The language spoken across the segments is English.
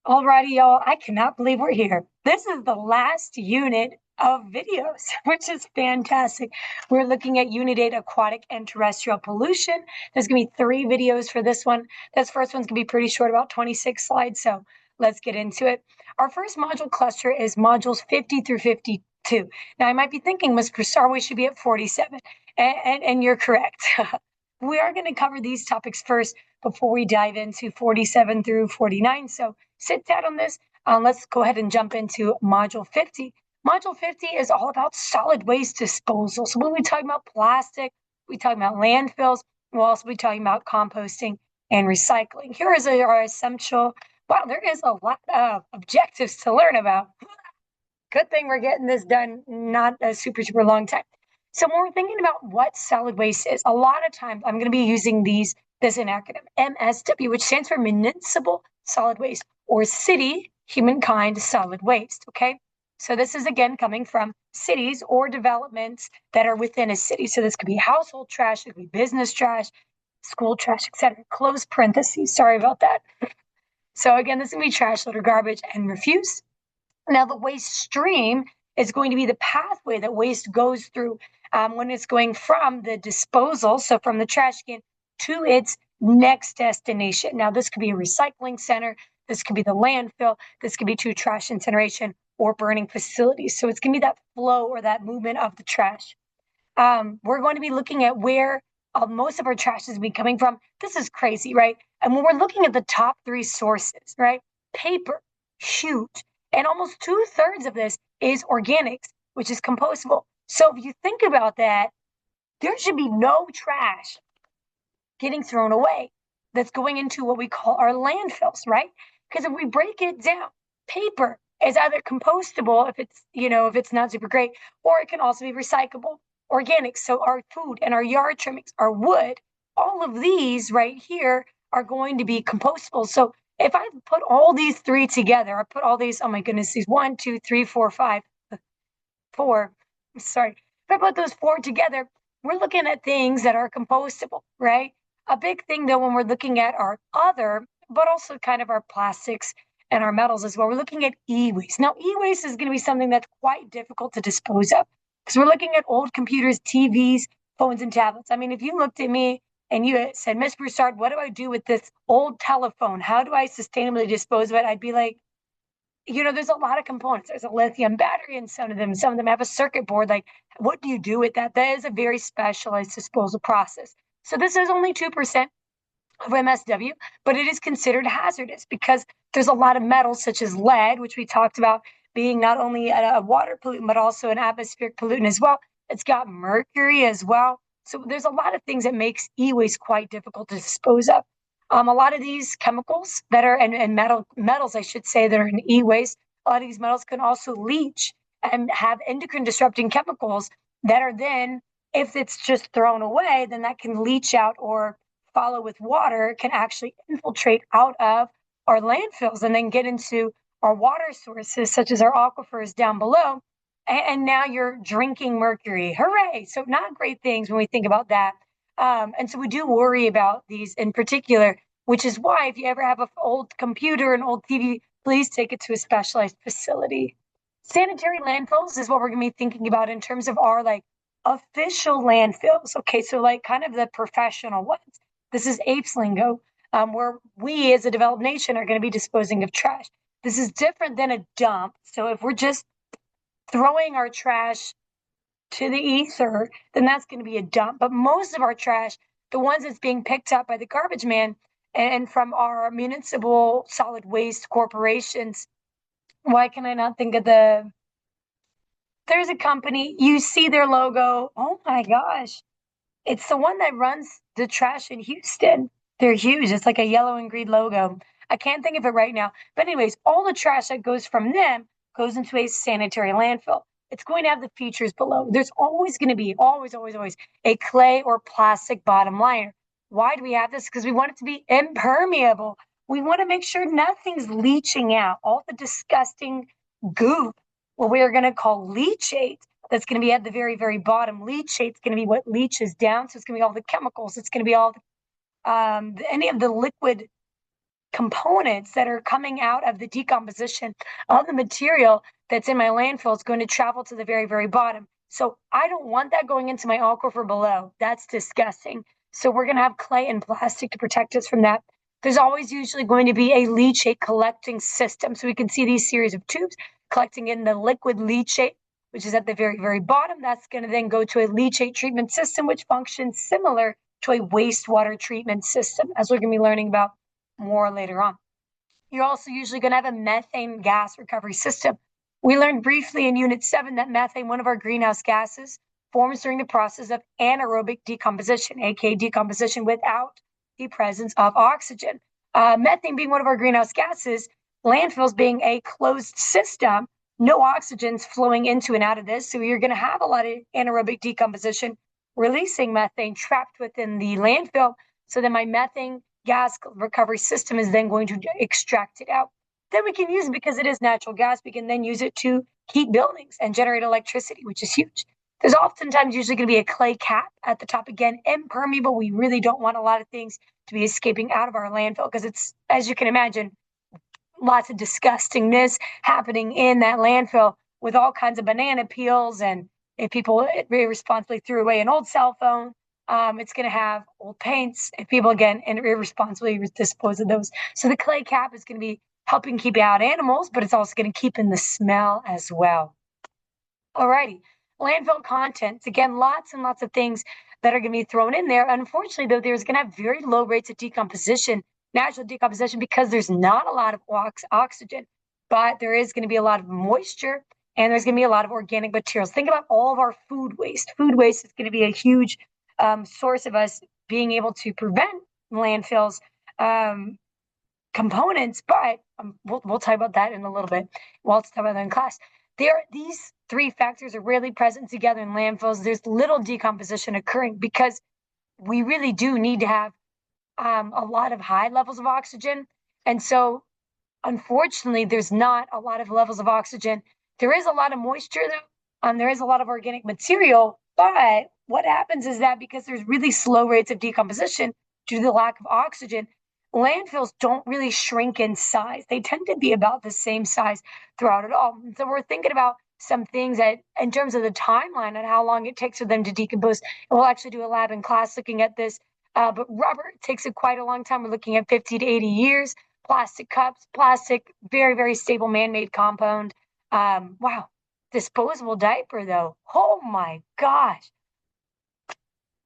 Alrighty, y'all. I cannot believe we're here. This is the last unit of videos, which is fantastic. We're looking at Unit 8, Aquatic and Terrestrial Pollution. There's going to be 3 videos for this one. This first one's going to be pretty short, about 26 slides, so let's get into it. Our first module cluster is modules 50 through 52. Now, I might be thinking, Ms. Broussard, we should be at 47, and you're correct. We are going to cover these topics first before we dive into 47 through 49, so sit down on this. Let's go ahead and jump into Module 50. Module 50 is all about solid waste disposal. So when we talk about plastic, we talk about landfills, we'll also be talking about composting and recycling. Here is our essential, wow, there is a lot of objectives to learn about. Good thing we're getting this done not a super long time. So when we're thinking about what solid waste is, a lot of times I'm going to be using this in acronym, MSW, which stands for municipal solid waste, or city humankind solid waste, okay? So this is, again, coming from cities or developments that are within a city. So this could be household trash, it could be business trash, school trash, etc. Close parentheses, sorry about that. So again, this is going to be trash, litter, garbage, and refuse. Now, the waste stream is going to be the pathway that waste goes through when it's going from the disposal, so from the trash can, to its next destination. Now, this could be a recycling center, this could be the landfill, this could be to trash incineration or burning facilities. So it's going to be that flow or that movement of the trash. We're going to be looking at where most of our trash is coming from. This is crazy, right? And when we're looking at the top 3 sources, right? Paper, huge. And almost 2/3 of this is organics, which is compostable. So if you think about that, there should be no trash getting thrown away that's going into what we call our landfills, right? Because if we break it down, paper is either compostable if it's not super great, or it can also be recyclable. Organics, so our food and our yard trimmings, our wood, all of these right here are going to be compostable. So if I put all these 3 together, I put all these, oh my goodness, these 1, 2, 3, 4, 5, 4, sorry. If I put those 4 together, we're looking at things that are compostable, right? A big thing though, when we're looking at our other, but also kind of our plastics and our metals as well, we're looking at e-waste. Now, e-waste is going to be something that's quite difficult to dispose of because we're looking at old computers, TVs, phones, and tablets. I mean, if you looked at me and you said, Miss Broussard, what do I do with this old telephone? How do I sustainably dispose of it? I'd be like, there's a lot of components. There's a lithium battery in some of them. Some of them have a circuit board. Like, what do you do with that? That is a very specialized disposal process. So this is only 2% of MSW, but it is considered hazardous because there's a lot of metals such as lead, which we talked about being not only a water pollutant, but also an atmospheric pollutant as well. It's got mercury as well. So there's a lot of things that makes e-waste quite difficult to dispose of. A lot of these chemicals that are, and metals, I should say, that are in e-waste, a lot of these metals can also leach and have endocrine disrupting chemicals that are then, if it's just thrown away, then that can leach out or follow with water, can actually infiltrate out of our landfills and then get into our water sources, such as our aquifers down below. And now you're drinking mercury. Hooray! So not great things when we think about that. And so we do worry about these in particular, which is why if you ever have an old computer, an old TV, please take it to a specialized facility. Sanitary landfills is what we're going to be thinking about in terms of our official landfills. Okay, so kind of the professional ones. This is APES lingo, where we as a developed nation are going to be disposing of trash. This is different than a dump. So if we're just throwing our trash to the ether, then that's going to be a dump. But most of our trash, the ones that's being picked up by the garbage man and from our municipal solid waste corporations, why can I not think of there's a company, you see their logo. Oh my gosh. It's the one that runs the trash in Houston. They're huge. It's like a yellow and green logo. I can't think of it right now. But anyways, all the trash that goes from them goes into a sanitary landfill. It's going to have the features below. There's always going to be, always, a clay or plastic bottom liner. Why do we have this? Because we want it to be impermeable. We want to make sure nothing's leaching out. All the disgusting goop, what we are going to call leachate, that's going to be at the very, very bottom. Leachate is going to be what leaches down. So it's going to be all the chemicals. It's going to be all any of the liquid components that are coming out of the decomposition of the material that's in my landfill is going to travel to the very, very bottom. So I don't want that going into my aquifer below. That's disgusting. So we're going to have clay and plastic to protect us from that. There's always usually going to be a leachate collecting system. So we can see these series of tubes collecting in the liquid leachate, which is at the very, very bottom. That's going to then go to a leachate treatment system, which functions similar to a wastewater treatment system, as we're going to be learning about more later on. You're also usually going to have a methane gas recovery system. We learned briefly in Unit 7 that methane, one of our greenhouse gases, forms during the process of anaerobic decomposition, aka decomposition without the presence of oxygen. Methane being one of our greenhouse gases, landfills being a closed system, no oxygen's flowing into and out of this, so you're going to have a lot of anaerobic decomposition, releasing methane trapped within the landfill, so then my methane gas recovery system is then going to extract it out. Then we can use it because it is natural gas. We can then use it to heat buildings and generate electricity, which is huge. There's oftentimes usually going to be a clay cap at the top. Again, impermeable. We really don't want a lot of things to be escaping out of our landfill because it's, as you can imagine, lots of disgustingness happening in that landfill with all kinds of banana peels. And if people irresponsibly threw away an old cell phone, it's going to have old paints. If people, again, irresponsibly dispose of those. So the clay cap is going to be helping keep out animals, but it's also going to keep in the smell as well. Alrighty, landfill contents. Again, lots and lots of things that are going to be thrown in there. Unfortunately, though, there's going to have very low rates of decomposition, natural decomposition, because there's not a lot of oxygen, but there is going to be a lot of moisture and there's going to be a lot of organic materials. Think about all of our food waste. Food waste is going to be a huge source of us being able to prevent landfills components, but we'll talk about that in a little bit. We'll talk about that in class. These three factors are rarely present together in landfills. There's little decomposition occurring because we really do need to have a lot of high levels of oxygen. And so, unfortunately, there's not a lot of levels of oxygen. There is a lot of moisture, though. There is a lot of organic material, but what happens is that because there's really slow rates of decomposition due to the lack of oxygen, landfills don't really shrink in size. They tend to be about the same size throughout it all. And so we're thinking about some things that, in terms of the timeline and how long it takes for them to decompose. And we'll actually do a lab in class looking at this. But rubber takes quite a long time. We're looking at 50 to 80 years. Plastic cups, plastic, very, very stable man-made compound. Wow. Disposable diaper, though. Oh, my gosh.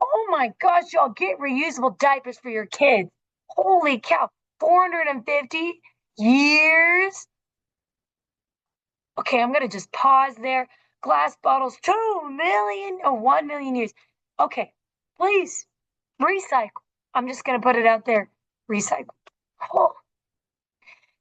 Oh, my gosh, y'all, get reusable diapers for your kids. Holy cow, 450 years? Okay, I'm going to just pause there. Glass bottles, 2 million or 1 million years. Okay, please, recycle. I'm just going to put it out there. Recycle. Oh.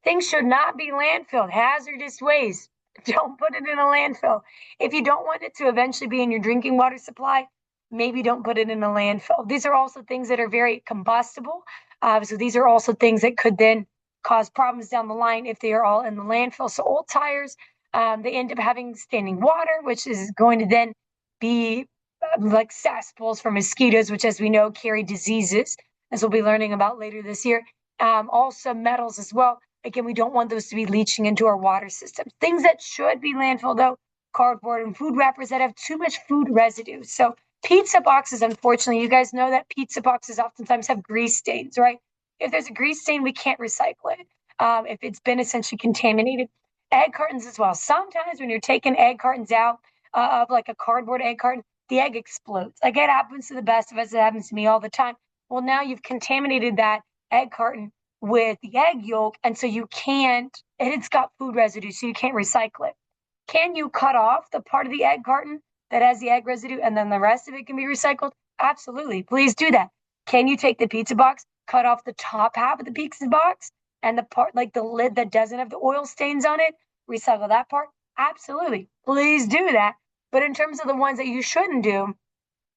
Things should not be landfilled. Hazardous waste. Don't put it in a landfill. If you don't want it to eventually be in your drinking water supply, maybe don't put it in a landfill. These are also things that are very combustible. So these are also things that could then cause problems down the line if they are all in the landfill. So old tires, they end up having standing water, which is going to then be like cesspools for mosquitoes, which, as we know, carry diseases, as we'll be learning about later this year. Also metals as well. Again, we don't want those to be leaching into our water system. Things that should be landfill, though, cardboard and food wrappers that have too much food residue. So pizza boxes, unfortunately, you guys know that pizza boxes oftentimes have grease stains, right? If there's a grease stain, we can't recycle it if it's been essentially contaminated. Egg cartons as well. Sometimes when you're taking egg cartons out of like a cardboard egg carton, the egg explodes. Like it happens to the best of us. It happens to me all the time. Well, now you've contaminated that egg carton with the egg yolk, and so you can't, and it's got food residue, so you can't recycle it. Can you cut off the part of the egg carton that has the egg residue and then the rest of it can be recycled? Absolutely. Please do that. Can you take the pizza box, cut off the top half of the pizza box and the part like the lid that doesn't have the oil stains on it, recycle that part? Absolutely. Please do that. But in terms of the ones that you shouldn't do,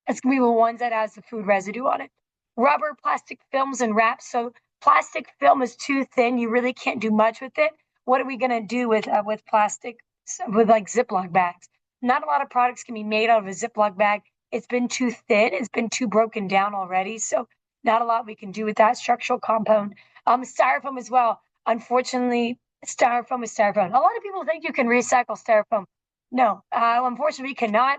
it's going to be the ones that has the food residue on it. Rubber, plastic films, and wraps. So plastic film is too thin. You really can't do much with it. What are we going to do with plastic, with like Ziploc bags? Not a lot of products can be made out of a Ziploc bag. It's been too thin. It's been too broken down already. So Not a lot we can do with that structural compound. Styrofoam as well. Unfortunately, styrofoam is styrofoam. A lot of people think you can recycle styrofoam. No, unfortunately, we cannot.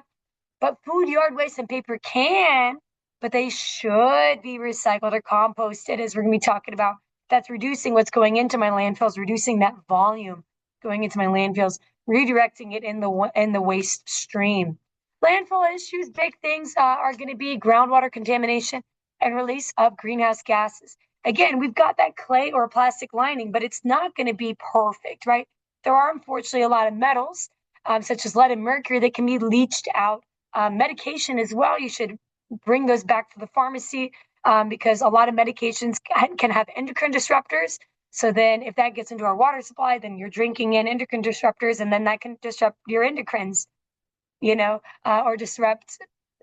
But food, yard waste, and paper can, but they should be recycled or composted, as we're going to be talking about. That's reducing what's going into my landfills, reducing that volume going into my landfills, redirecting it in the waste stream. Landfill issues, big things are going to be groundwater contamination and release of greenhouse gases. Again, we've got that clay or plastic lining, but it's not going to be perfect, right? There are unfortunately a lot of metals, such as lead and mercury, that can be leached out. Medication as well, you should bring those back to the pharmacy because a lot of medications can have endocrine disruptors. So then if that gets into our water supply, then you're drinking in endocrine disruptors, and then that can disrupt your endocrines, or disrupt,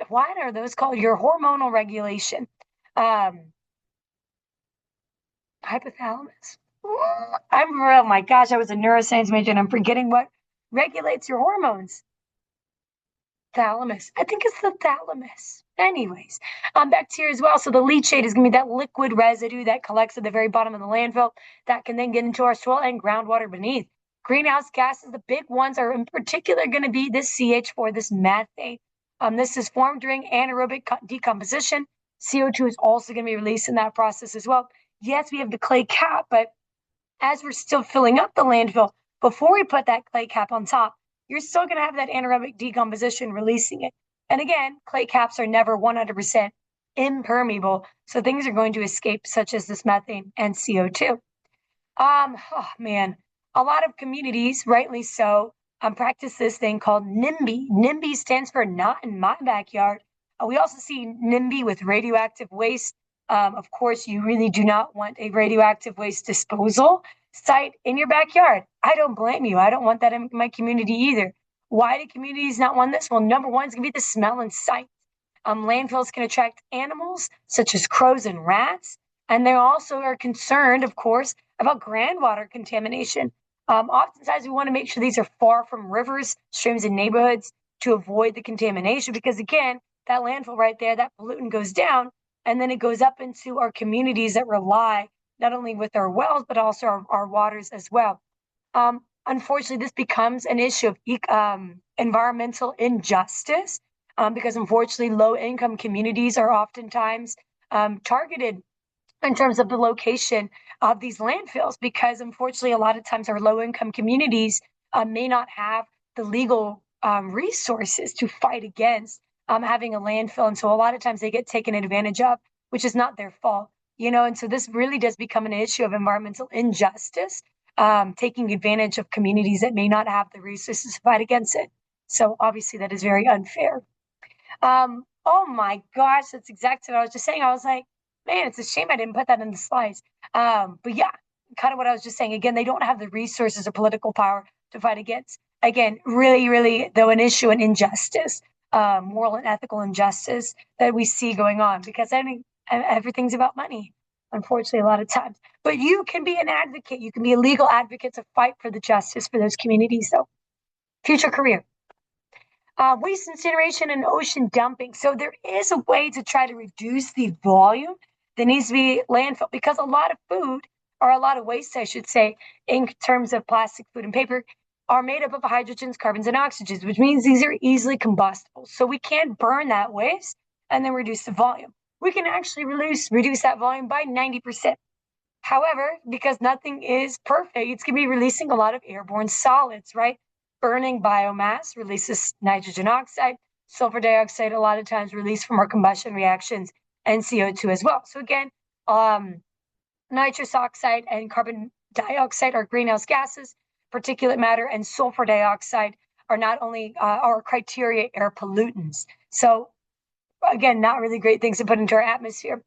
what are those called? Your hormonal regulation. Hypothalamus. Oh my gosh, I was a neuroscience major and I'm forgetting what regulates your hormones. Thalamus. I think it's the thalamus. Anyways, bacteria as well. So the leachate is going to be that liquid residue that collects at the very bottom of the landfill that can then get into our soil and groundwater beneath. Greenhouse gases, the big ones are in particular going to be this CH4, this methane. This is formed during anaerobic decomposition. CO2 is also going to be released in that process as well. Yes, we have the clay cap, but as we're still filling up the landfill, before we put that clay cap on top, you're still going to have that anaerobic decomposition releasing it. And again, clay caps are never 100% impermeable, so things are going to escape, such as this methane and CO2. Oh man, a lot of communities, rightly so, practice this thing called NIMBY. NIMBY stands for Not in My Backyard. We also see NIMBY with radioactive waste. Of course, you really do not want a radioactive waste disposal site in your backyard. I don't blame you. I don't want that in my community either. Why do communities not want this? Well, number one is going to be the smell and sight. Landfills can attract animals such as crows and rats, and they also are concerned, of course, about groundwater contamination. Oftentimes, we want to make sure these are far from rivers, streams, and neighborhoods to avoid the contamination because, again, that landfill right there, that pollutant goes down, and then it goes up into our communities that rely not only with our wells, but also our waters as well. Unfortunately, this becomes an issue of environmental injustice because unfortunately, low-income communities are oftentimes targeted in terms of the location of these landfills because unfortunately, a lot of times our low-income communities may not have the legal resources to fight against having a landfill. And so a lot of times they get taken advantage of, which is not their fault, and so this really does become an issue of environmental injustice, taking advantage of communities that may not have the resources to fight against it. So obviously that is very unfair. Oh my gosh, that's exactly what I was just saying. I was like, man, it's a shame I didn't put that in the slides. But yeah, kind of what I was just saying. Again, they don't have the resources or political power to fight against. Again, really, really, though, an issue, an injustice, moral and ethical injustice that we see going on because everything's about money, unfortunately, a lot of times. But you can be an advocate. You can be a legal advocate to fight for the justice for those communities, though. Future career. Waste incineration and ocean dumping. So there is a way to try to reduce the volume that needs to be landfill because a lot of food, or a lot of waste, I should say, in terms of plastic, food, and paper, are made up of hydrogens, carbons, and oxygens, which means these are easily combustible. So we can't burn that waste and then reduce the volume. We can actually reduce that volume by 90%. However, because nothing is perfect, it's going to be releasing a lot of airborne solids, right? Burning biomass releases nitrogen oxide, sulfur dioxide, a lot of times released from our combustion reactions, and CO2 as well. So again, nitrous oxide and carbon dioxide are greenhouse gases. Particulate matter and sulfur dioxide are not only our criteria air pollutants. So again, not really great things to put into our atmosphere.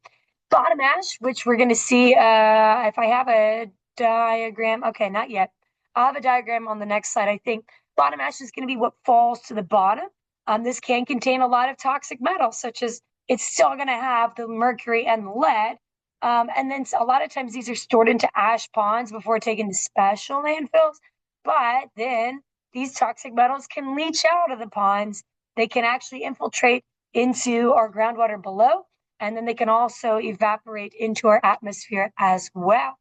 Bottom ash, which we're going to see if I have a diagram. Okay, not yet. I'll have a diagram on the next slide, I think. Bottom ash is going to be what falls to the bottom. This can contain a lot of toxic metals, such as it's still going to have the mercury and the lead. And then a lot of times these are stored into ash ponds before taken to special landfills. But then these toxic metals can leach out of the ponds. They can actually infiltrate into our groundwater below and then they can also evaporate into our atmosphere as well.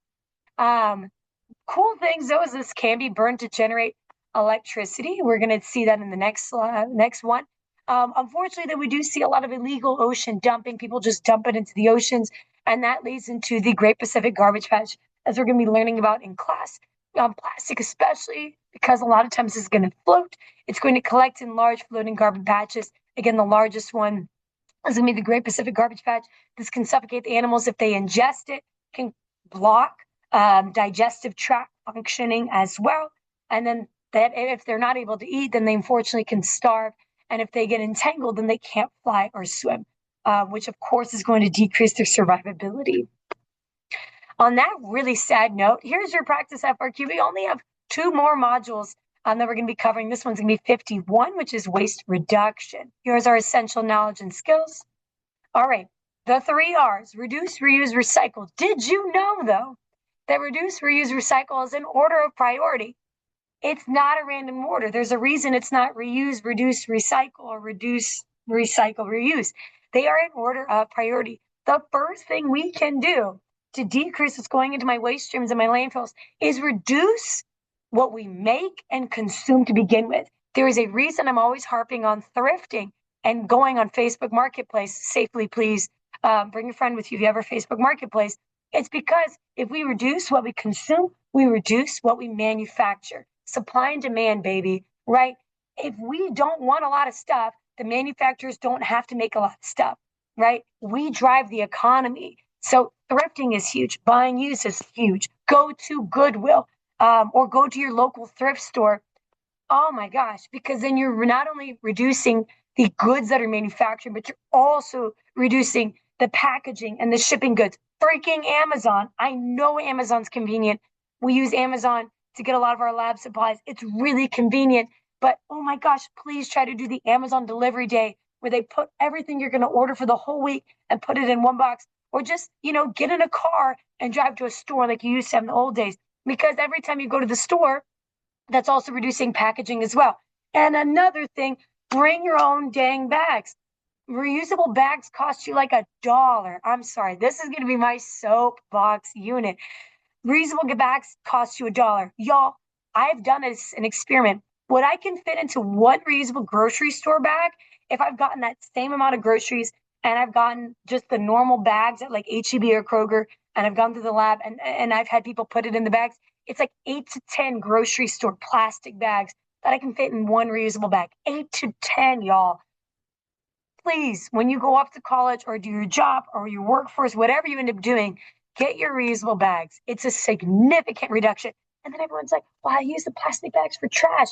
Cool things though is this can be burned to generate electricity. We're going to see that in the next one. Unfortunately, that we do see a lot of illegal ocean dumping. People just dump it into the oceans, and that leads into the Great Pacific Garbage Patch, as we're going to be learning about in class. Plastic, especially because a lot of times it's going to float. It's going to collect in large floating garbage patches. Again, the largest one is going to be the Great Pacific Garbage Patch. This can suffocate the animals if they ingest it, can block digestive tract functioning as well. And then that if they're not able to eat, then they unfortunately can starve. And if they get entangled, then they can't fly or swim, which of course is going to decrease their survivability. On that really sad note, here's your practice FRQ. We only have 2 more modules that we're going to be covering. This one's going to be 51, which is waste reduction. Here's our essential knowledge and skills. All right, the 3 R's, reduce, reuse, recycle. Did you know, though, that reduce, reuse, recycle is in order of priority? It's not a random order. There's a reason it's not reuse, reduce, recycle, or reduce, recycle, reuse. They are in order of priority. The first thing we can do to decrease what's going into my waste streams and my landfills is reduce what we make and consume to begin with. There is a reason I'm always harping on thrifting and going on Facebook Marketplace. Safely, please bring a friend with you if you have a Facebook Marketplace. It's because if we reduce what we consume, we reduce what we manufacture. Supply and demand, baby, right? If we don't want a lot of stuff, the manufacturers don't have to make a lot of stuff, right? We drive the economy. So thrifting is huge. Buying used is huge. Go to Goodwill or go to your local thrift store. Oh my gosh, because then you're not only reducing the goods that are manufactured, but you're also reducing the packaging and the shipping goods. Freaking Amazon. I know Amazon's convenient. We use Amazon to get a lot of our lab supplies. It's really convenient. But oh my gosh, please try to do the Amazon delivery day where they put everything you're going to order for the whole week and put it in one box. Or just, get in a car and drive to a store like you used to have in the old days. Because every time you go to the store, that's also reducing packaging as well. And another thing, bring your own dang bags. Reusable bags cost you like $1. I'm sorry, this is going to be my soapbox unit. Reusable bags cost you $1. Y'all, I've done an experiment. What I can fit into one reusable grocery store bag, if I've gotten that same amount of groceries and I've gotten just the normal bags at like H-E-B or Kroger, and I've gone through the lab and I've had people put it in the bags, it's like 8 to 10 grocery store plastic bags that I can fit in one reusable bag. 8 to 10, y'all. Please, when you go off to college or do your job or your workforce, whatever you end up doing, get your reusable bags. It's a significant reduction. And then everyone's like, well, I use the plastic bags for trash.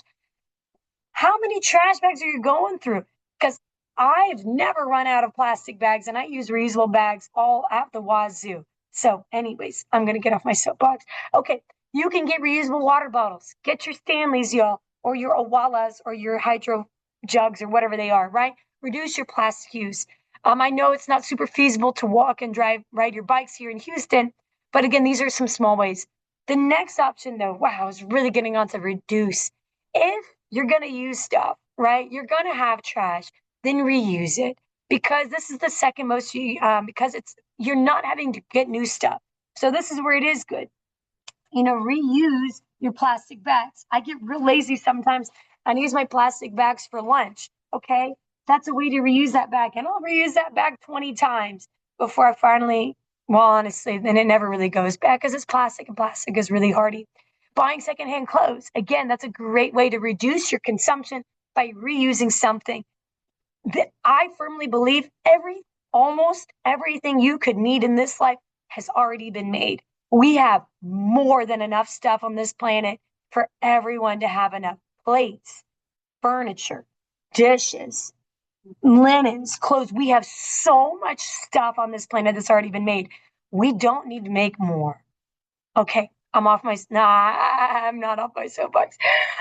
How many trash bags are you going through? Because I've never run out of plastic bags, and I use reusable bags all at the wazoo. So anyways, I'm going to get off my soapbox. Okay, you can get reusable water bottles. Get your Stanleys, y'all, or your Owalas, or your hydro jugs, or whatever they are, right? Reduce your plastic use. I know it's not super feasible to walk and ride your bikes here in Houston, but again, these are some small ways. The next option, though, wow, is really getting on to reduce. If you're going to use stuff, right, you're going to have trash, then reuse it, because this is the second most, because you're not having to get new stuff. So this is where it is good. Reuse your plastic bags. I get real lazy sometimes and use my plastic bags for lunch, okay? That's a way to reuse that bag. And I'll reuse that bag 20 times before I finally, well, honestly, then it never really goes back because it's plastic and plastic is really hardy. Buying secondhand clothes. Again, that's a great way to reduce your consumption by reusing something. I firmly believe almost everything you could need in this life has already been made. We have more than enough stuff on this planet for everyone to have enough plates, furniture, dishes, linens, clothes. We have so much stuff on this planet that's already been made. We don't need to make more. Okay, I'm not off my soapbox.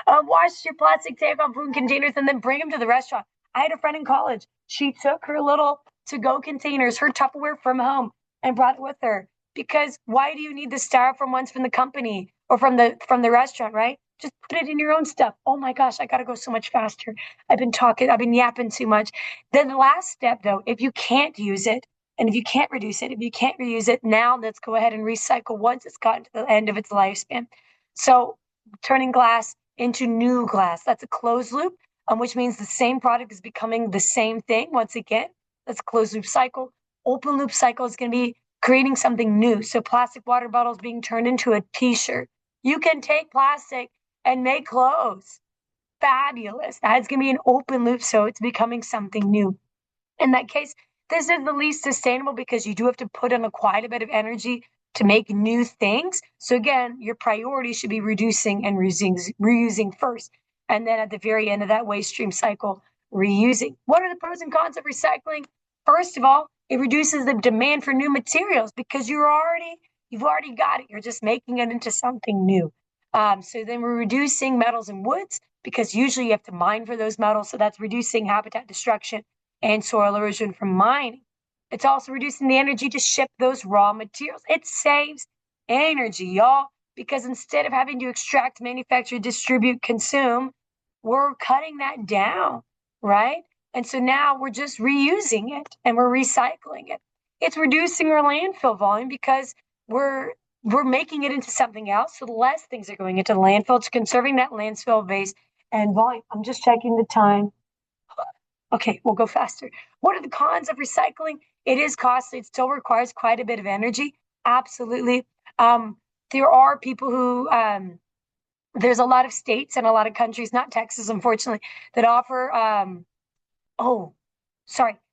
Wash your plastic tape on food containers and then bring them to the restaurant. I had a friend in college. She took her little to-go containers, her Tupperware from home, and brought it with her. Because why do you need the styrofoam ones from the company or from the restaurant, right? Just put it in your own stuff. Oh my gosh, I got to go so much faster. I've been yapping too much. Then the last step, though, if you can't use it, And if you can't reduce it, if you can't reuse it, now let's go ahead and recycle once it's gotten to the end of its lifespan. So turning glass into new glass, that's a closed loop, which means the same product is becoming the same thing once again. That's a closed loop cycle. Open loop cycle is going to be creating something new. So plastic water bottles being turned into a t-shirt. You can take plastic and make clothes. Fabulous. That's going to be an open loop, so it's becoming something new. In that case, this is the least sustainable because you do have to put in quite a bit of energy to make new things. So again, your priority should be reducing and reusing first. And then at the very end of that waste stream cycle, reusing. What are the pros and cons of recycling? First of all, it reduces the demand for new materials because you've already got it. You're just making it into something new. So then we're reducing metals and woods because usually you have to mine for those metals. So that's reducing habitat destruction and soil erosion from mining. It's also reducing the energy to ship those raw materials. It saves energy, y'all, because instead of having to extract, manufacture, distribute, consume, we're cutting that down, right? And so now we're just reusing it and we're recycling it. It's reducing our landfill volume because we're making it into something else. So less things are going into the landfill. It's conserving that landfill base and volume. I'm just checking the time. Okay, we'll go faster. What are the cons of recycling? It is costly. It still requires quite a bit of energy. Absolutely. There are people who, there's a lot of states and a lot of countries, not Texas, unfortunately, that offer,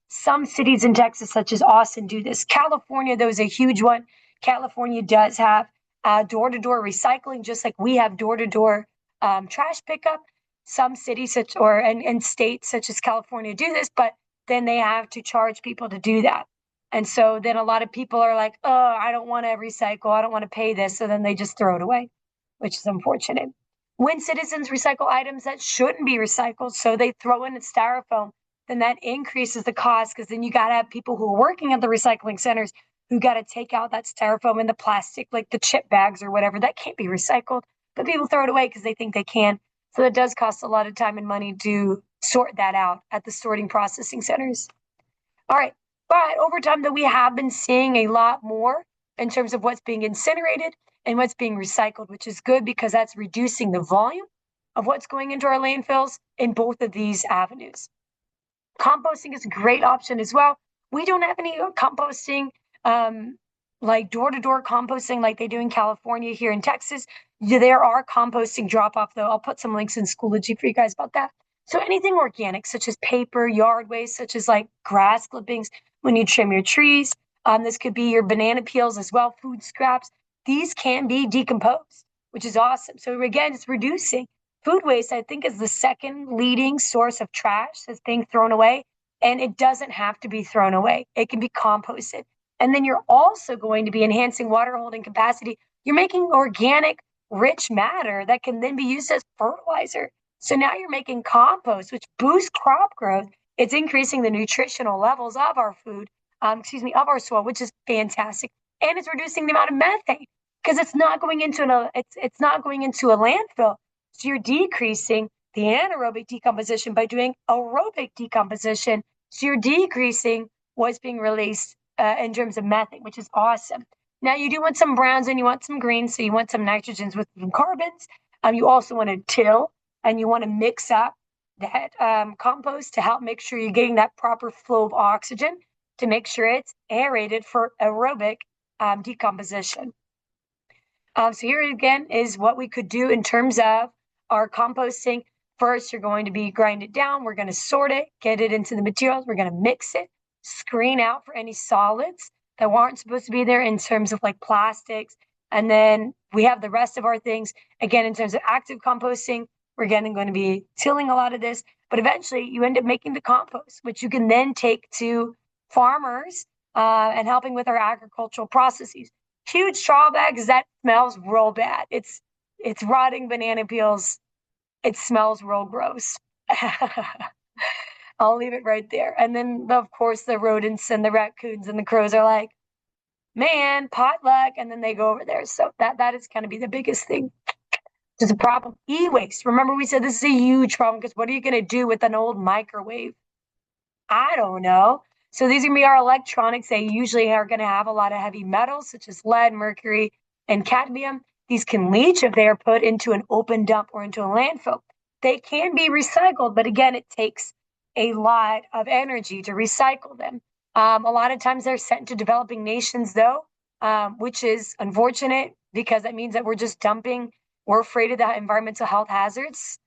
some cities in Texas, such as Austin, do this. California, though, is a huge one. California does have door-to-door recycling, just like we have door-to-door trash pickup. Some cities and states such as California do this, but then they have to charge people to do that. And so then a lot of people are like, oh, I don't want to recycle. I don't want to pay this. So then they just throw it away, which is unfortunate. When citizens recycle items that shouldn't be recycled, so they throw in a styrofoam, then that increases the cost because then you got to have people who are working at the recycling centers who got to take out that styrofoam and the plastic, like the chip bags or whatever, that can't be recycled. But people throw it away because they think they can. So it does cost a lot of time and money to sort that out at the sorting processing centers. All right. But over time, though, we have been seeing a lot more in terms of what's being incinerated and what's being recycled, which is good because that's reducing the volume of what's going into our landfills in both of these avenues. Composting is a great option as well. We don't have any composting, like door-to-door composting like they do in California here in Texas. There are composting drop-off, though. I'll put some links in Schoology for you guys about that. So anything organic, such as paper, yard waste, such as like grass clippings when you trim your trees. This could be your banana peels as well, food scraps. These can be decomposed, which is awesome. So again, it's reducing. Food waste, I think, is the second leading source of trash that's being thrown away. And it doesn't have to be thrown away. It can be composted. And then you're also going to be enhancing water holding capacity. You're making organic, rich matter that can then be used as fertilizer. So now you're making compost, which boosts crop growth. It's increasing the nutritional levels of our food, of our soil, which is fantastic. And it's reducing the amount of methane because it's not going into a landfill. So you're decreasing the anaerobic decomposition by doing aerobic decomposition. So you're decreasing what's being released in terms of methane, which is awesome. Now you do want some browns and you want some greens, so you want some nitrogens with some carbons. You also want to till and you want to mix up that compost to help make sure you're getting that proper flow of oxygen to make sure it's aerated for aerobic decomposition. So here again is what we could do in terms of our composting. First, you're going to be grind it down. We're going to sort it, get it into the materials. We're going to mix it, screen out for any solids that aren't supposed to be there in terms of like plastics. And then we have the rest of our things. Again, in terms of active composting, we're again going to be tilling a lot of this, but eventually you end up making the compost, which you can then take to farmers and helping with our agricultural processes. Huge drawback is that smells real bad. It's rotting banana peels. It smells real gross. I'll leave it right there. And then, of course, the rodents and the raccoons and the crows are like, man, potluck. And then they go over there. So that is going to be the biggest thing. There's a problem. E-waste. Remember, we said this is a huge problem because what are you going to do with an old microwave? I don't know. So these are going to be our electronics. They usually are going to have a lot of heavy metals, such as lead, mercury, and cadmium. These can leach if they are put into an open dump or into a landfill. They can be recycled, but again, it takes a lot of energy to recycle them. A lot of times they're sent to developing nations, though, which is unfortunate because that means that we're just dumping. We're afraid of the environmental health hazards.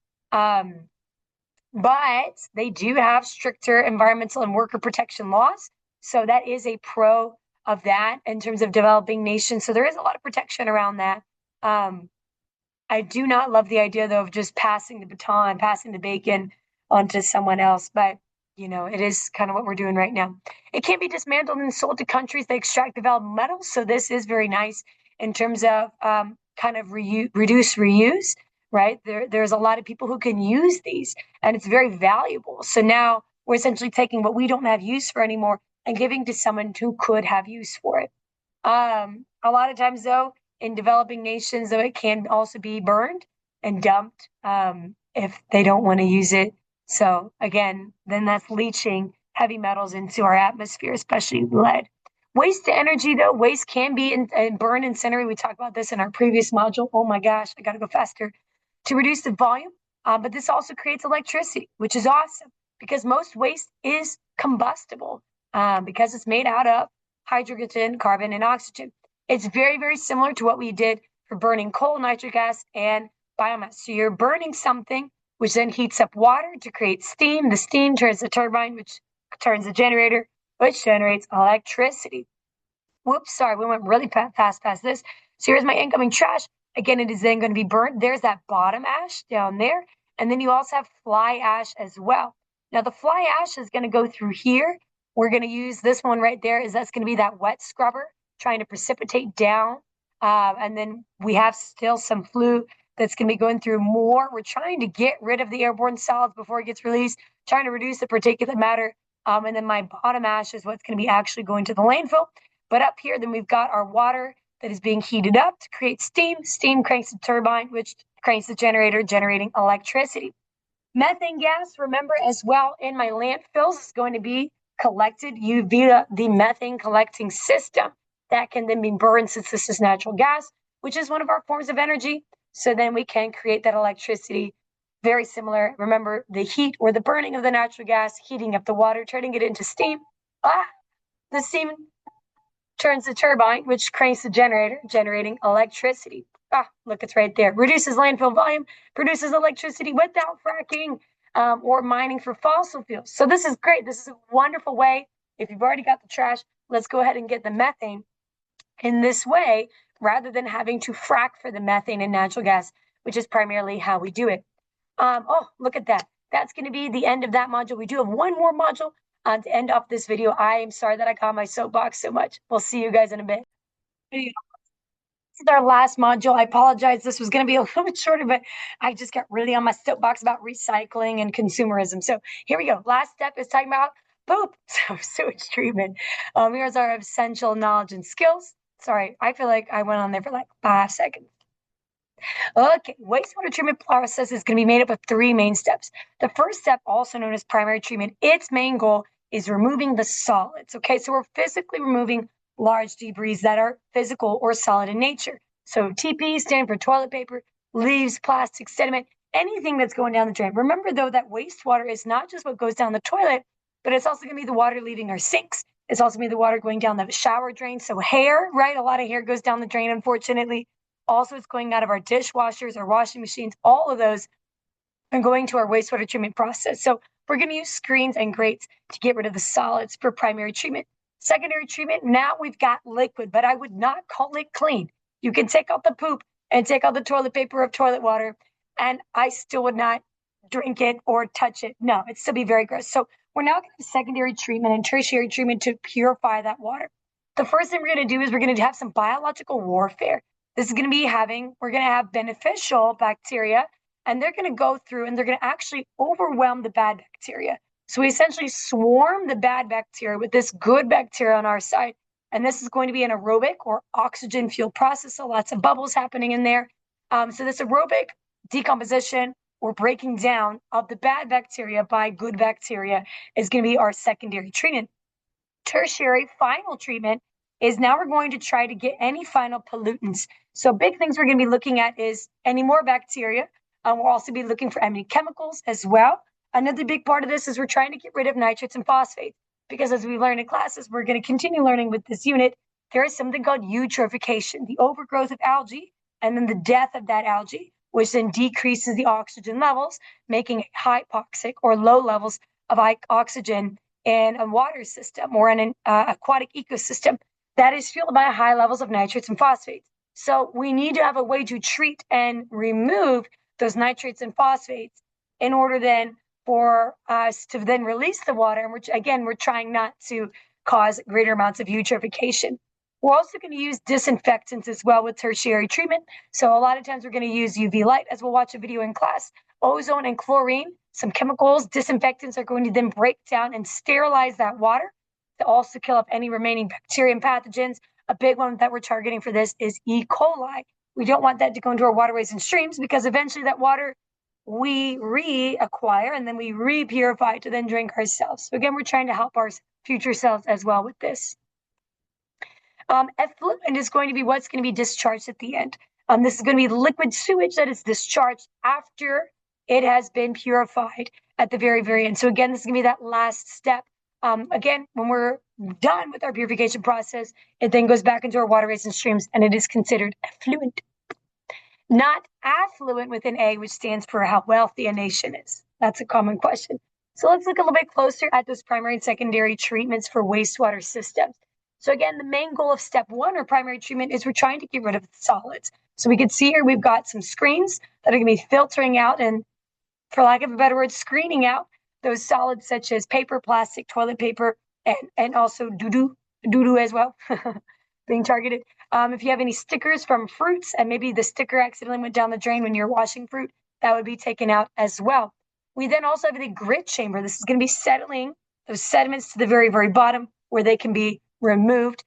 But they do have stricter environmental and worker protection laws. So that is a pro of that in terms of developing nations. So there is a lot of protection around that. I do not love the idea, though, of just passing the baton, passing the bacon onto someone else. But, it is kind of what we're doing right now. It can be dismantled and sold to countries that extract the valuable metals. So this is very nice in terms of kind of reduce, reuse, right? There's a lot of people who can use these, and it's very valuable. So now we're essentially taking what we don't have use for anymore and giving to someone who could have use for it. A lot of times, though, in developing nations, though, it can also be burned and dumped if they don't want to use it. So again, then that's leaching heavy metals into our atmosphere, especially lead. Waste to energy, though, waste can be burned, incinerate. We talked about this in our previous module. Oh my gosh, I got to go faster. To reduce the volume, but this also creates electricity, which is awesome because most waste is combustible because it's made out of hydrogen, carbon, and oxygen. It's very, very similar to what we did for burning coal, nitric gas, and biomass. So you're burning something, which then heats up water to create steam. The steam turns the turbine, which turns the generator, which generates electricity. Whoops, sorry, we went really fast past this. So here's my incoming trash. Again, it is then going to be burnt. There's that bottom ash down there. And then you also have fly ash as well. Now, the fly ash is going to go through here. We're going to use this one right there. That's going to be that wet scrubber trying to precipitate down. And then we have still some flue that's going to be going through more. We're trying to get rid of the airborne solids before it gets released, trying to reduce the particulate matter. And then my bottom ash is what's going to be actually going to the landfill. But up here, then we've got our water that is being heated up to create steam. Steam cranks the turbine, which cranks the generator, generating electricity. Methane gas, remember as well, in my landfills is going to be collected via the methane collecting system. That can then be burned since this is natural gas, which is one of our forms of energy. So then we can create that electricity. Very similar. Remember the heat or the burning of the natural gas, heating up the water, turning it into steam. The steam turns the turbine, which cranks the generator, generating electricity. Look, it's right there. Reduces landfill volume, produces electricity without fracking or mining for fossil fuels. So this is great. This is a wonderful way. If you've already got the trash, let's go ahead and get the methane in this way, rather than having to frack for the methane and natural gas, which is primarily how we do it. Look at that. That's going to be the end of that module. We do have one more module to end off this video. I am sorry that I got my soapbox so much. We'll see you guys in a bit. This is our last module. I apologize. This was going to be a little bit shorter, but I just got really on my soapbox about recycling and consumerism. So here we go. Last step is talking about poop, so sewage treatment. Here's our essential knowledge and skills. Sorry, I feel like I went on there for like 5 seconds. Okay, wastewater treatment process is going to be made up of 3 main steps. The first step, also known as primary treatment, its main goal is removing the solids. Okay, so we're physically removing large debris that are physical or solid in nature. So TP standing for toilet paper, leaves, plastic, sediment, anything that's going down the drain. Remember, though, that wastewater is not just what goes down the toilet, but it's also going to be the water leaving our sinks. It's also going to be the water going down the shower drain. So hair, right? A lot of hair goes down the drain, unfortunately. Also, it's going out of our dishwashers, our washing machines, all of those are going to our wastewater treatment process. So we're going to use screens and grates to get rid of the solids for primary treatment. Secondary treatment, now we've got liquid, but I would not call it clean. You can take out the poop and take out the toilet paper of toilet water, and I still would not drink it or touch it. No, it'd still be very gross. So we're now going to have secondary treatment and tertiary treatment to purify that water. The first thing we're going to do is we're going to have some biological warfare. This is going to be we're going to have beneficial bacteria, and they're going to go through and they're going to actually overwhelm the bad bacteria. So we essentially swarm the bad bacteria with this good bacteria on our side. And this is going to be an aerobic or oxygen fuel process. So lots of bubbles happening in there. So this aerobic decomposition or breaking down of the bad bacteria by good bacteria is going to be our secondary treatment. Tertiary final treatment is now we're going to try to get any final pollutants. So big things we're going to be looking at is any more bacteria. We'll also be looking for any chemicals as well. Another big part of this is we're trying to get rid of nitrates and phosphates, because as we learn in classes, we're going to continue learning with this unit, there is something called eutrophication, the overgrowth of algae, and then the death of that algae, which then decreases the oxygen levels, making hypoxic or low levels of oxygen in a water system or in an aquatic ecosystem that is fueled by high levels of nitrates and phosphates. So we need to have a way to treat and remove those nitrates and phosphates in order then for us to then release the water, which again, we're trying not to cause greater amounts of eutrophication. We're also going to use disinfectants as well with tertiary treatment. So a lot of times we're going to use UV light, as we'll watch a video in class, ozone and chlorine, some chemicals, disinfectants are going to then break down and sterilize that water to also kill off any remaining bacteria and pathogens. A big one that we're targeting for this is E. coli. We don't want that to go into our waterways and streams, because eventually that water we reacquire and then we re-purify to then drink ourselves. So again, we're trying to help our future selves as well with this. Effluent is going to be what's going to be discharged at the end. This is going to be liquid sewage that is discharged after it has been purified at the very, very end. So again, this is going to be that last step. Again, when we're done with our purification process, it then goes back into our waterways and streams, and it is considered effluent. Not affluent with an A, which stands for how wealthy a nation is. That's a common question. So let's look a little bit closer at those primary and secondary treatments for wastewater systems. So again, the main goal of step one or primary treatment is we're trying to get rid of the solids. So we can see here we've got some screens that are going to be filtering out and, for lack of a better word, screening out those solids such as paper, plastic, toilet paper, and also doo-doo as well, being targeted. If you have any stickers from fruits and maybe the sticker accidentally went down the drain when you're washing fruit, that would be taken out as well. We then also have the grit chamber. This is going to be settling those sediments to the very, very bottom where they can be removed.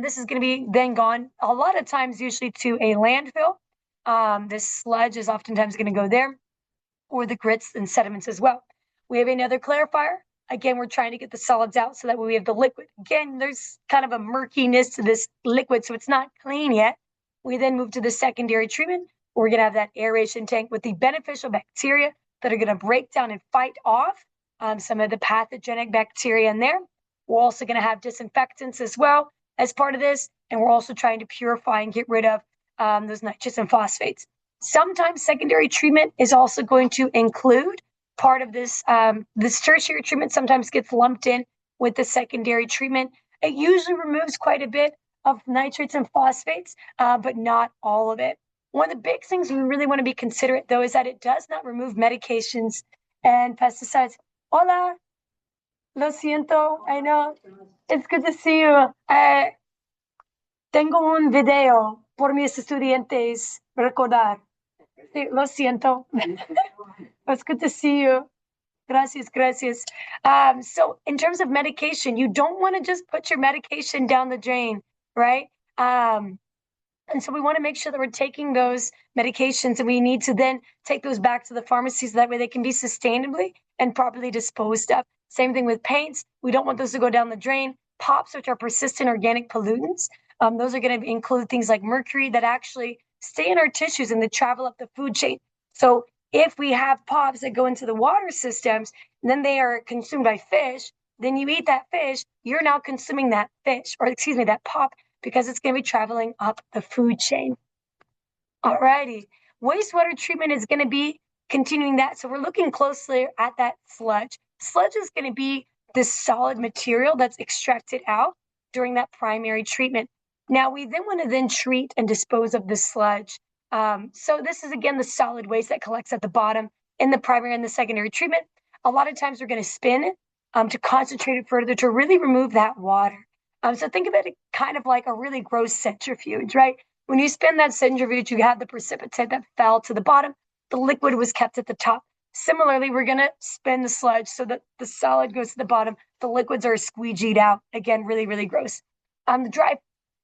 This is going to be then gone a lot of times usually to a landfill. This sludge is oftentimes going to go there, or the grits and sediments as well. We have another clarifier. Again, we're trying to get the solids out so that we have the liquid. Again, there's kind of a murkiness to this liquid, so it's not clean yet. We then move to the secondary treatment. We're going to have that aeration tank with the beneficial bacteria that are going to break down and fight off some of the pathogenic bacteria in there. We're also going to have disinfectants as well as part of this, and we're also trying to purify and get rid of those nitrates and phosphates. Sometimes secondary treatment is also going to include part of this. This tertiary treatment sometimes gets lumped in with the secondary treatment. It usually removes quite a bit of nitrates and phosphates, but not all of it. One of the big things we really want to be considerate, though, is that it does not remove medications and pesticides. Hola, lo siento, I know. It's good to see you. Tengo un video por mis estudiantes recordar. Sí, lo siento. It's good to see you. Gracias, gracias. So in terms of medication, you don't want to just put your medication down the drain, right? And so we want to make sure that we're taking those medications, and we need to then take those back to the pharmacies. That way they can be sustainably and properly disposed of. Same thing with paints. We don't want those to go down the drain. POPs, which are persistent organic pollutants, those are going to include things like mercury that actually stay in our tissues and they travel up the food chain. So if we have POPs that go into the water systems, and then they are consumed by fish, then you eat that fish, you're now consuming that fish, or excuse me, that POP, because it's going to be traveling up the food chain. All righty. Wastewater treatment is going to be continuing that. So we're looking closely at that sludge. Sludge is going to be this solid material that's extracted out during that primary treatment. Now, we then want to then treat and dispose of the sludge. So this is, again, the solid waste that collects at the bottom in the primary and the secondary treatment. A lot of times we're going to spin it to concentrate it further to really remove that water. So think of it kind of like a really gross centrifuge, right? When you spin that centrifuge, you have the precipitate that fell to the bottom. The liquid was kept at the top. Similarly, we're going to spin the sludge so that the solid goes to the bottom. The liquids are squeegeed out. Again, really, really gross. The dry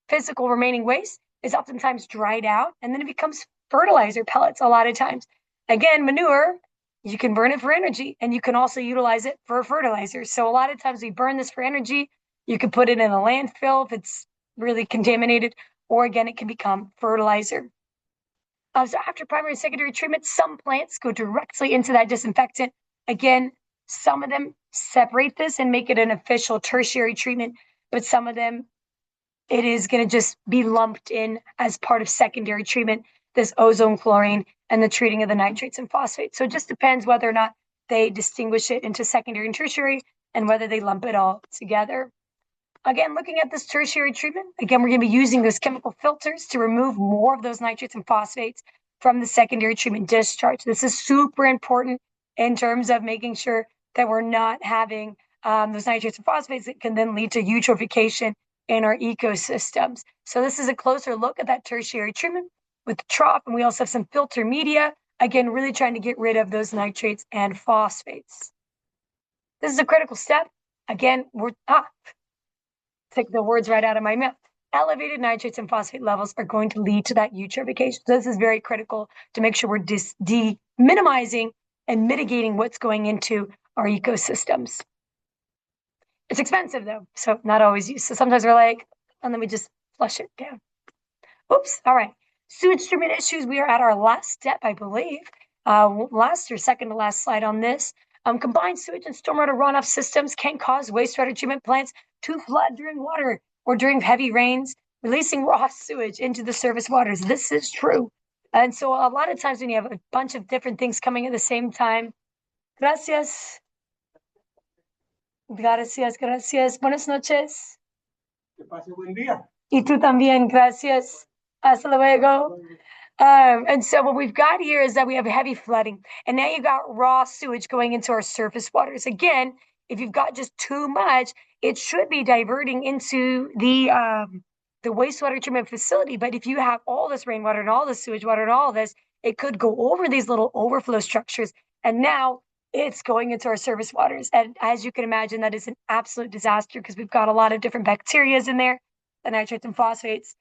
physical remaining waste is oftentimes dried out, and then it becomes fertilizer pellets a lot of times. Again, manure, you can burn it for energy, and you can also utilize it for fertilizer. So a lot of times we burn this for energy. You could put it in a landfill if it's really contaminated, or again, it can become fertilizer. So after primary and secondary treatment, some plants go directly into that disinfectant. Again, some of them separate this and make it an official tertiary treatment, but some of them, it is going to just be lumped in as part of secondary treatment, this ozone, chlorine, and the treating of the nitrates and phosphates. So it just depends whether or not they distinguish it into secondary and tertiary and whether they lump it all together. Again, looking at this tertiary treatment, again, we're going to be using those chemical filters to remove more of those nitrates and phosphates from the secondary treatment discharge. This is super important in terms of making sure that we're not having those nitrates and phosphates that can then lead to eutrophication in our ecosystems. So this is a closer look at that tertiary treatment with the trough, and we also have some filter media, again, really trying to get rid of those nitrates and phosphates. This is a critical step. Again, take the words right out of my mouth. Elevated nitrates and phosphate levels are going to lead to that eutrophication. So this is very critical to make sure we're minimizing and mitigating what's going into our ecosystems. It's expensive though, so not always used. So sometimes we're like, and then we just flush it down. Oops, all right. Sewage treatment issues, we are at our last step, I believe. Last or second to last slide on this. Combined sewage and stormwater runoff systems can cause wastewater treatment plants to flood during water or during heavy rains, releasing raw sewage into the surface waters. This is true. And so a lot of times when you have a bunch of different things coming at the same time, gracias. Gracias, gracias. Buenas noches. Que pase buen día. Y tú también, gracias. Hasta luego. And so what we've got here is that we have heavy flooding, and now you've got raw sewage going into our surface waters. Again, if you've got just too much, it should be diverting into the wastewater treatment facility. But if you have all this rainwater and all this sewage water and all this, it could go over these little overflow structures, and now it's going into our surface waters. And as you can imagine, that is an absolute disaster because we've got a lot of different bacteria in there, the nitrates and phosphates,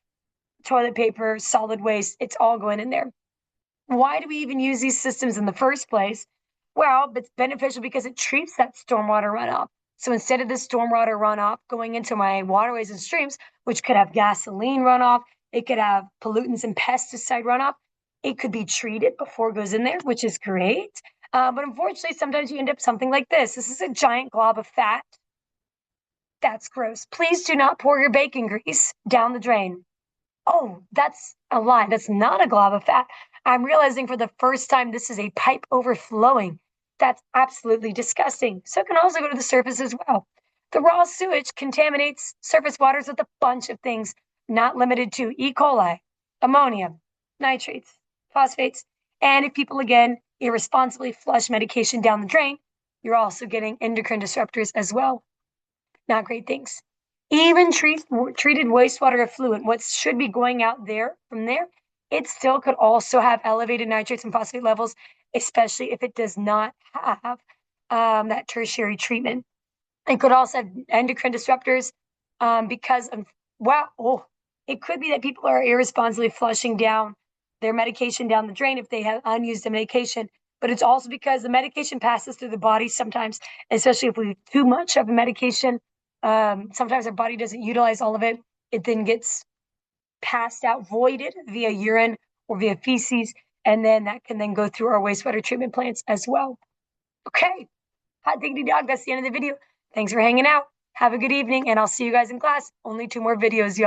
toilet paper, solid waste, it's all going in there. Why do we even use these systems in the first place? Well, it's beneficial because it treats that stormwater runoff. So instead of the stormwater runoff going into my waterways and streams, which could have gasoline runoff, it could have pollutants and pesticide runoff, it could be treated before it goes in there, which is great. But unfortunately, sometimes you end up something like this. This is a giant glob of fat. That's gross. Please do not pour your bacon grease down the drain. Oh, that's a lie. That's not a glob of fat. I'm realizing for the first time this is a pipe overflowing. That's absolutely disgusting. So it can also go to the surface as well. The raw sewage contaminates surface waters with a bunch of things, not limited to E. coli, ammonia, nitrates, phosphates, and if people, again, irresponsibly flush medication down the drain, you're also getting endocrine disruptors as well. Not great things. Even treated wastewater effluent, what should be going out there from there, it still could also have elevated nitrates and phosphate levels, especially if it does not have that tertiary treatment. It could also have endocrine disruptors because of, it could be that people are irresponsibly flushing down their medication down the drain if they have unused medication. But it's also because the medication passes through the body sometimes, especially if we have too much of a medication. Sometimes our body doesn't utilize all of it. It then gets passed out, voided via urine or via feces, and then that can then go through our wastewater treatment plants as well. Okay, hot diggity dog, that's the end of the video. Thanks for hanging out. Have a good evening, and I'll see you guys in class. Only 2 more videos, y'all.